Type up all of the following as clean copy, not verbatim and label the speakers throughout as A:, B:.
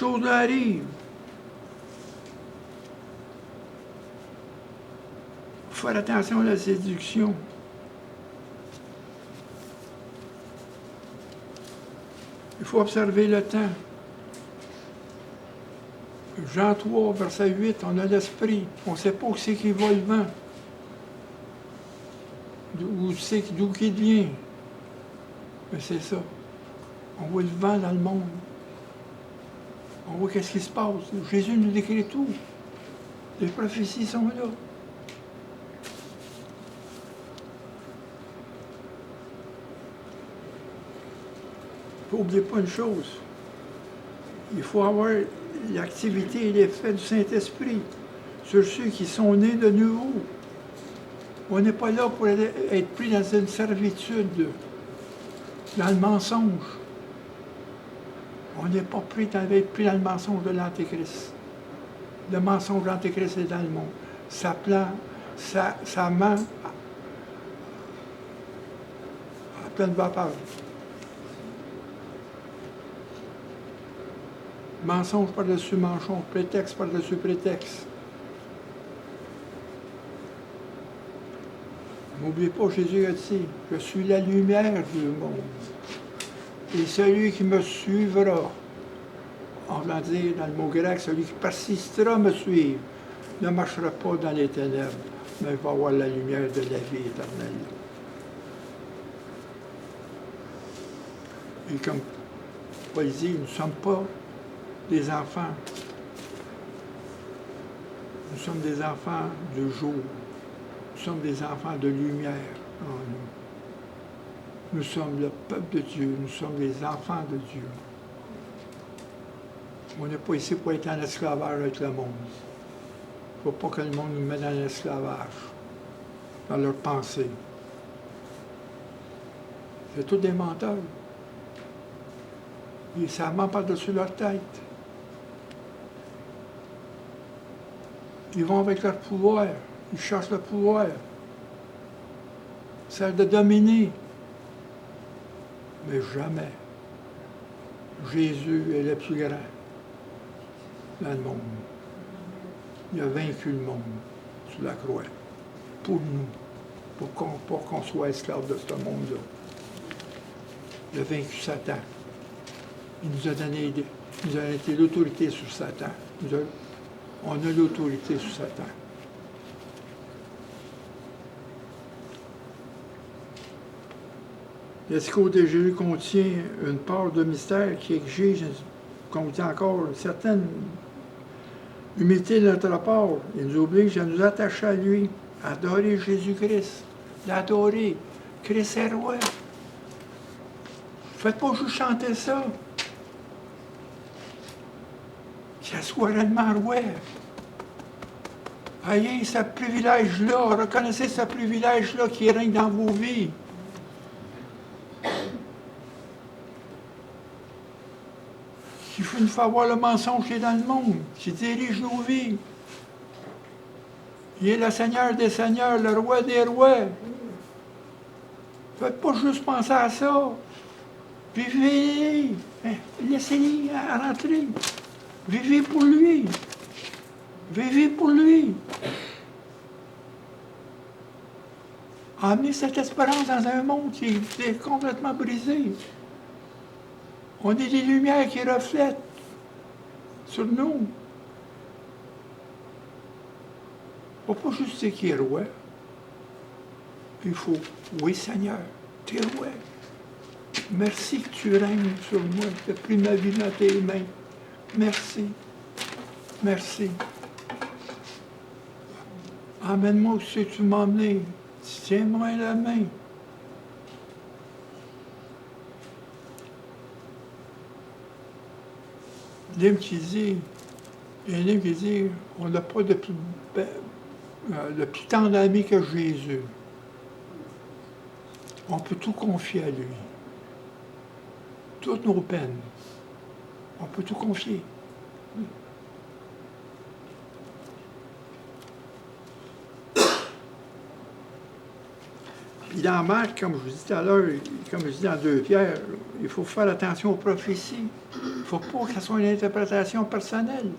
A: choses arrivent. Il faut faire attention à la séduction. Il faut observer le temps. Jean 3, verset 8, on a l'esprit. On ne sait pas où c'est qu'il va le vent. D'où qu'il vient. Mais c'est ça. On voit le vent dans le monde. On voit qu'est-ce qui se passe. Jésus nous décrit tout. Les prophéties sont là. N'oubliez pas une chose. Il faut avoir l'activité et l'effet du Saint-Esprit sur ceux qui sont nés de nouveau. On n'est pas là pour être pris dans une servitude, dans le mensonge. On n'est pas pris dans le mensonge de l'Antéchrist. Le mensonge de l'Antéchrist est dans le monde. Ça ment à pleine vapeur. Mensonge par-dessus mensonge, prétexte par-dessus prétexte. N'oubliez pas, Jésus a dit, je suis la lumière du monde. Et celui qui me suivra, on va dire dans le mot grec, celui qui persistera à me suivre, ne marchera pas dans les ténèbres, mais va avoir la lumière de la vie éternelle. Et comme Paul dit, nous ne sommes pas des enfants. Nous sommes des enfants du jour. Nous sommes des enfants de lumière en nous. Nous sommes le peuple de Dieu. Nous sommes des enfants de Dieu. On n'est pas ici pour être en esclavage avec le monde. Il ne faut pas que le monde nous mette dans l'esclavage, dans leurs pensées. C'est tous des menteurs. Et ça ment par-dessus leur tête. Ils vont avec leur pouvoir. Ils cherchent le pouvoir. Celle de dominer. Mais jamais. Jésus est le plus grand dans le monde. Il a vaincu le monde sur la croix. Pour nous. Pour qu'on soit esclave de ce monde-là. Il a vaincu Satan. Il nous a donné l'autorité sur Satan. On a l'autorité sur Satan. Le discours de Jésus contient une part de mystère qui exige, comme on dit encore, une certaine humilité de notre part. Il nous oblige à nous attacher à lui, à adorer Jésus-Christ, l'adorer. Christ est roi. Faites pas juste chanter ça. Qu'il soit réellement roi. Ayez ce privilège-là, reconnaissez ce privilège-là qui règne dans vos vies. Il faut nous faire voir le mensonge qui est dans le monde, qui dirige nos vies. Il est le Seigneur des Seigneurs, le Roi des Rois. Faites pas juste penser à ça. Vivez, laissez-les rentrer. Vivez pour lui. Vivez pour lui. Amenez cette espérance dans un monde qui est complètement brisé. On est des lumières qui reflètent sur nous. Il ne faut pas juste dire qu'il est roi. Il faut, oui Seigneur, tu es roi. Merci que tu règnes sur moi, tu as pris ma vie dans tes mains. Merci. Merci. Emmène-moi où c'est que tu m'as emmené. Tiens-moi la main. L'hymne qui dit, il y a un livre qui dit, on n'a pas de plus tendre ami que Jésus. On peut tout confier à lui. Toutes nos peines. On peut tout confier. Puis dans Marc, comme je vous dis tout à l'heure, comme je dis dans 2 Pierre, il faut faire attention aux prophéties. Il ne faut pas que ce soit une interprétation personnelle.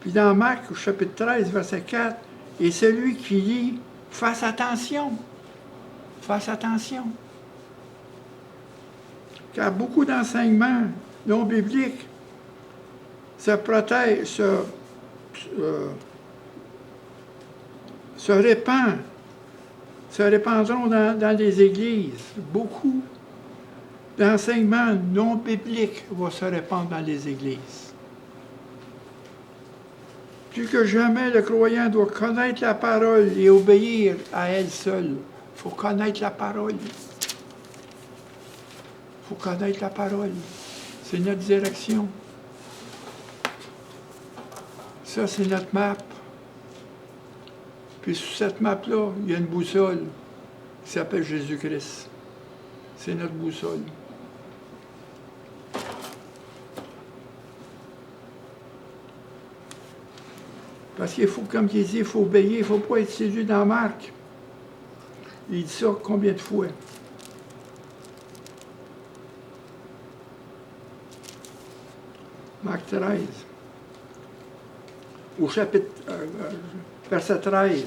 A: Puis dans Marc, au chapitre 13, verset 4, « Et celui qui lit, fasse attention. Fasse attention. Car beaucoup d'enseignements non bibliques se protègent, se répandront dans les églises. Beaucoup d'enseignements non bibliques vont se répandre dans les églises. Plus que jamais, le croyant doit connaître la parole et obéir à elle seule. Il faut connaître la parole. Il faut connaître la parole. C'est notre direction. Ça, c'est notre map. Puis sur cette map-là, il y a une boussole qui s'appelle Jésus-Christ. C'est notre boussole. Parce qu'il faut, comme il dit, il faut obéir, il ne faut pas être séduit dans Marc. Il dit ça combien de fois? Marc 13. Au chapitre, verset 13.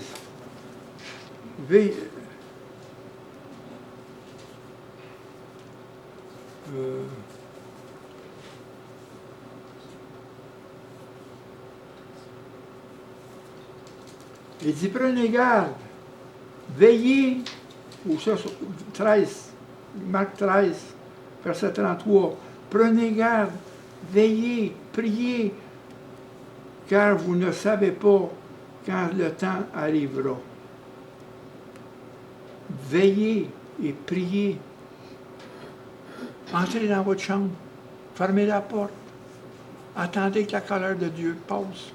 A: Il dit, prenez garde, veillez, ou ça, 13, Marc 13, verset 33, prenez garde, veillez, priez, car vous ne savez pas quand le temps arrivera. Veillez et priez. Entrez dans votre chambre, fermez la porte, attendez que la colère de Dieu passe.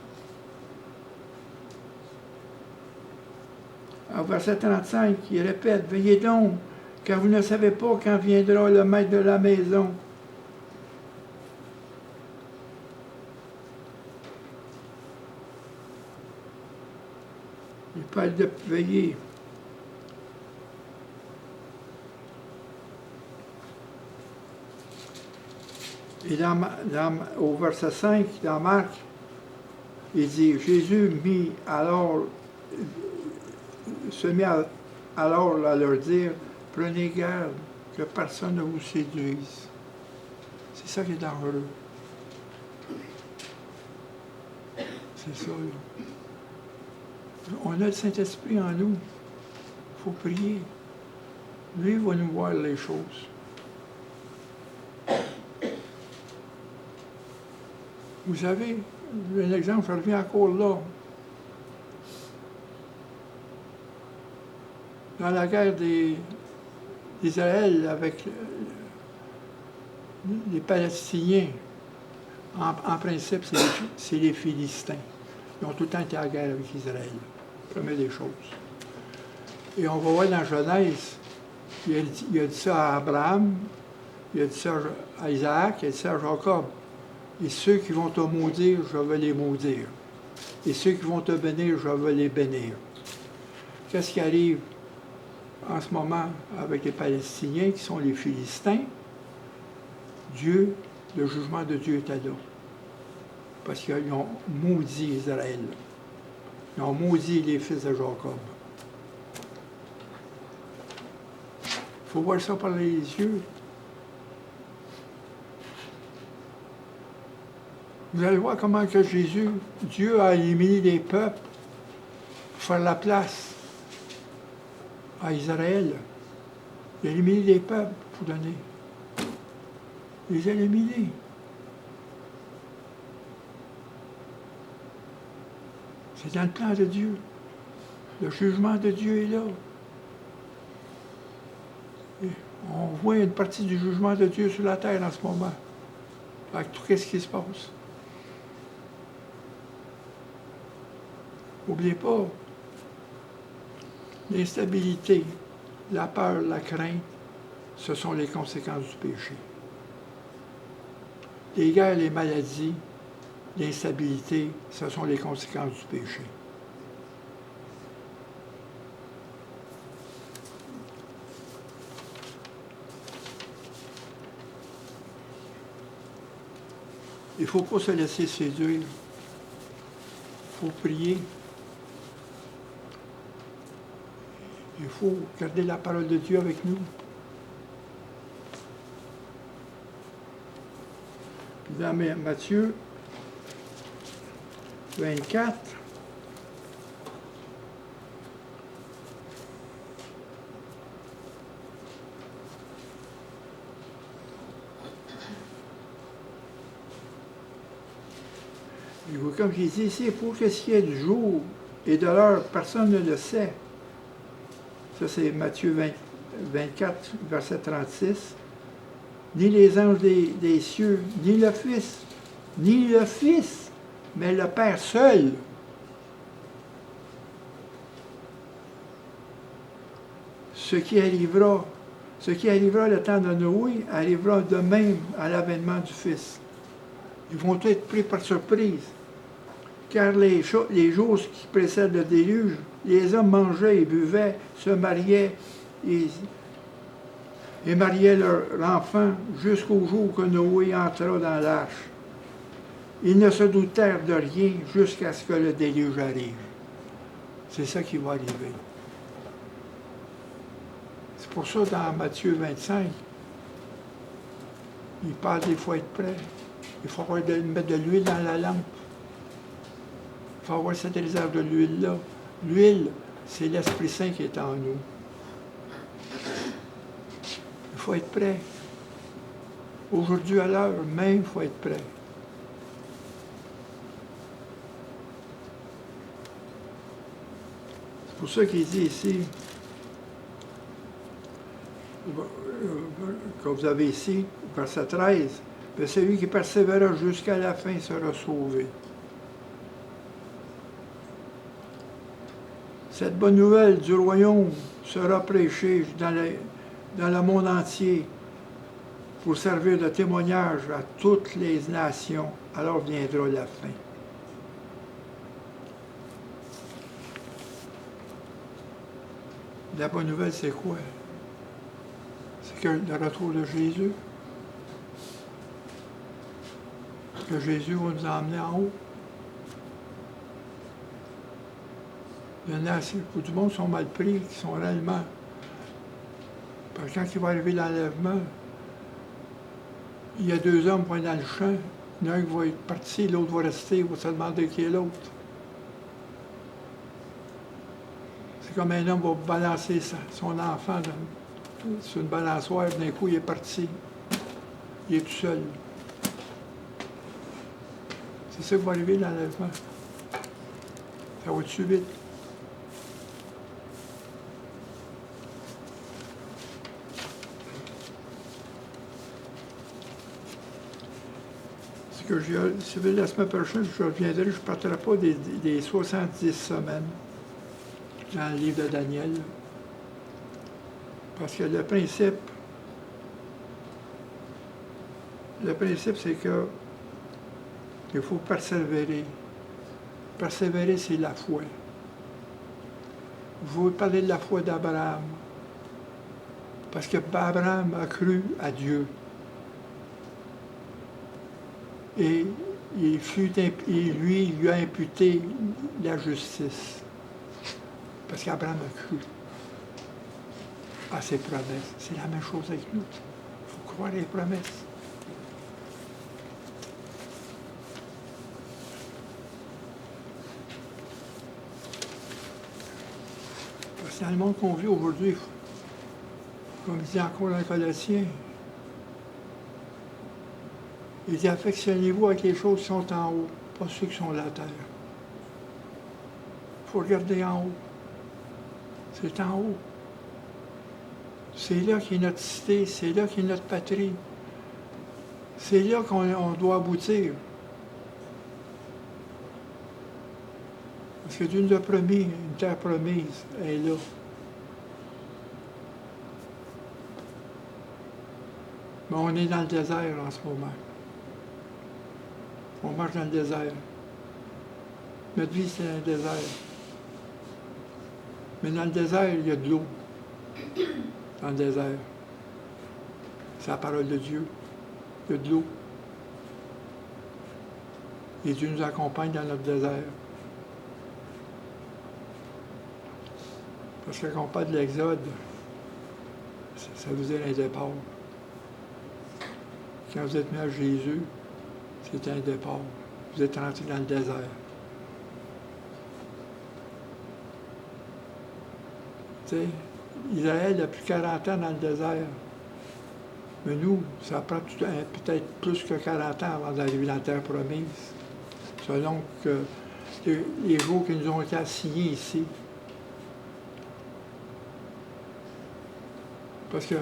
A: Au verset 35, il répète, « Veillez donc, car vous ne savez pas quand viendra le maître de la maison. » Il parle de veiller. Et au verset 5, dans Marc, il dit, Jésus se mit alors à leur dire, prenez garde que personne ne vous séduise. C'est ça qui est dangereux. C'est ça, là. On a le Saint-Esprit en nous. Il faut prier. Lui va nous voir les choses. Vous savez, un exemple, je reviens encore là. Dans la guerre d'Israël avec les Palestiniens, en principe, c'est les Philistins. Ils ont tout le temps été en guerre avec Israël. Première des choses. Et on va voir dans Genèse, il a dit ça à Abraham, il a dit ça à Isaac, il a dit ça à Jacob. Et ceux qui vont te maudire, je vais les maudire. Et ceux qui vont te bénir, je vais les bénir. Qu'est-ce qui arrive en ce moment avec les Palestiniens, qui sont les Philistins? Dieu, le jugement de Dieu est là. Parce qu'ils ont maudit Israël. Ils ont maudit les fils de Jacob. Il faut voir ça par les yeux. Vous allez voir comment que Jésus, Dieu a éliminé les peuples pour faire la place à Israël. Il a éliminé les peuples pour donner. Il les a éliminés. C'est dans le plan de Dieu. Le jugement de Dieu est là. Et on voit une partie du jugement de Dieu sur la terre en ce moment, avec tout ce qui se passe. N'oubliez pas, l'instabilité, la peur, la crainte, ce sont les conséquences du péché. Les guerres, les maladies, l'instabilité, ce sont les conséquences du péché. Il ne faut pas se laisser séduire. Il faut prier. Il faut garder la parole de Dieu avec nous. Dans Matthieu 24, comme j'ai dit ici, pour que ce qui est du jour et de l'heure, personne ne le sait. Ça, c'est Matthieu 24, verset 36. Ni les anges des cieux, ni le Fils, mais le Père seul. Ce qui arrivera le temps de Noé, arrivera de même à l'avènement du Fils. Ils vont être pris par surprise. Car les jours qui précèdent le déluge, les hommes mangeaient et buvaient, se mariaient et mariaient leur enfant jusqu'au jour que Noé entra dans l'arche. Ils ne se doutèrent de rien jusqu'à ce que le déluge arrive. C'est ça qui va arriver. C'est pour ça, dans Matthieu 25, il parle qu'il faut être prêt. Il faut mettre de l'huile dans la lampe. Il faut avoir cette réserve de l'huile-là. L'huile, c'est l'Esprit Saint qui est en nous. Il faut être prêt. Aujourd'hui, à l'heure même, il faut être prêt. C'est pour ça qu'il dit ici, que vous avez ici, verset 13, « Mais celui qui persévérera jusqu'à la fin sera sauvé. » Cette bonne nouvelle du royaume sera prêchée dans le monde entier pour servir de témoignage à toutes les nations. Alors viendra la fin. La bonne nouvelle, c'est quoi? C'est que le retour de Jésus, que Jésus va nous emmener en haut. Il y en a assez, du monde sont mal pris, qui sont réellement. Parce que quand il va arriver l'enlèvement, il y a deux hommes qui vont être dans le champ. Il y en a un qui va être parti, l'autre va rester, il va se demander qui est l'autre. C'est comme un homme va balancer son enfant sur une balançoire, d'un coup il est parti. Il est tout seul. C'est ça qui va arriver l'enlèvement. Ça va être subit. Si la semaine prochaine, je reviendrai, je ne parlerai pas des 70 semaines dans le livre de Daniel. Parce que le principe, c'est que il faut persévérer. Persévérer, c'est la foi. Vous parlez de la foi d'Abraham. Parce que Abraham a cru à Dieu. Et il lui a imputé la justice. Parce qu'Abraham a cru à ses promesses. C'est la même chose avec nous. Il faut croire les promesses. Parce que dans le monde qu'on vit aujourd'hui, comme dit encore dans les Colossiens, il dit, affectionnez-vous avec les choses qui sont en haut, pas ceux qui sont à la terre. Il faut regarder en haut. C'est en haut. C'est là qu'est notre cité, c'est là qu'est notre patrie. C'est là qu'on doit aboutir. Parce que Dieu nous a promis, une terre promise, elle est là. Mais on est dans le désert en ce moment. On marche dans le désert. Notre vie, c'est un désert. Mais dans le désert, il y a de l'eau. Dans le désert. C'est la parole de Dieu. Il y a de l'eau. Et Dieu nous accompagne dans notre désert. Parce que quand on parle de l'Exode, ça veut dire un départ. Quand vous êtes mis à Jésus, c'est un départ. Vous êtes rentré dans le désert. Tu sais, Israël a plus 40 ans dans le désert. Mais nous, ça prend peut-être plus que 40 ans avant d'arriver dans la terre promise. Selon que les jours qui nous ont été assignés ici. Parce que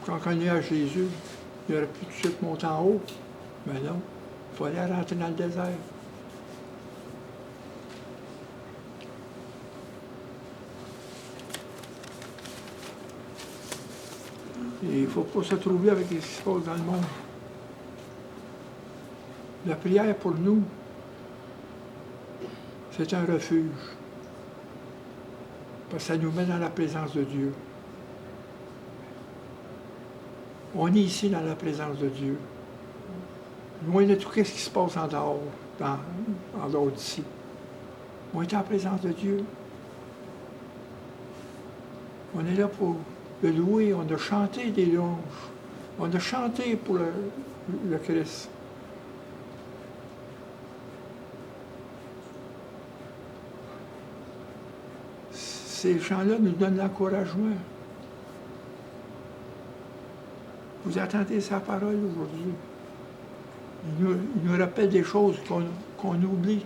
A: quand on est à Jésus, il aurait pu tout de suite monter en haut. Mais non, il fallait rentrer dans le désert. Et il ne faut pas se trouver avec ce qui se passe dans le monde. La prière pour nous, c'est un refuge. Parce que ça nous met dans la présence de Dieu. On est ici dans la présence de Dieu. Loin de tout ce qui se passe en dehors, en dehors d'ici. On est en présence de Dieu. On est là pour le louer. On a chanté des louanges. On a chanté pour le Christ. Ces chants-là nous donnent l'encouragement. Vous attendez sa parole aujourd'hui. Il nous rappelle des choses qu'on oublie.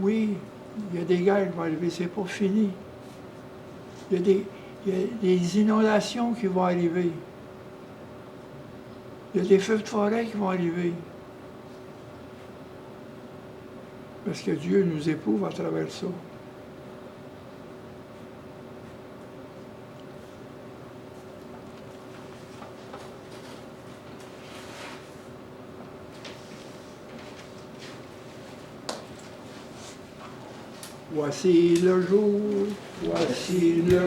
A: Oui, il y a des guerres qui vont arriver, c'est pas fini. Il y a des inondations qui vont arriver. Il y a des feux de forêt qui vont arriver. Parce que Dieu nous éprouve à travers ça. Voici le jour, voici le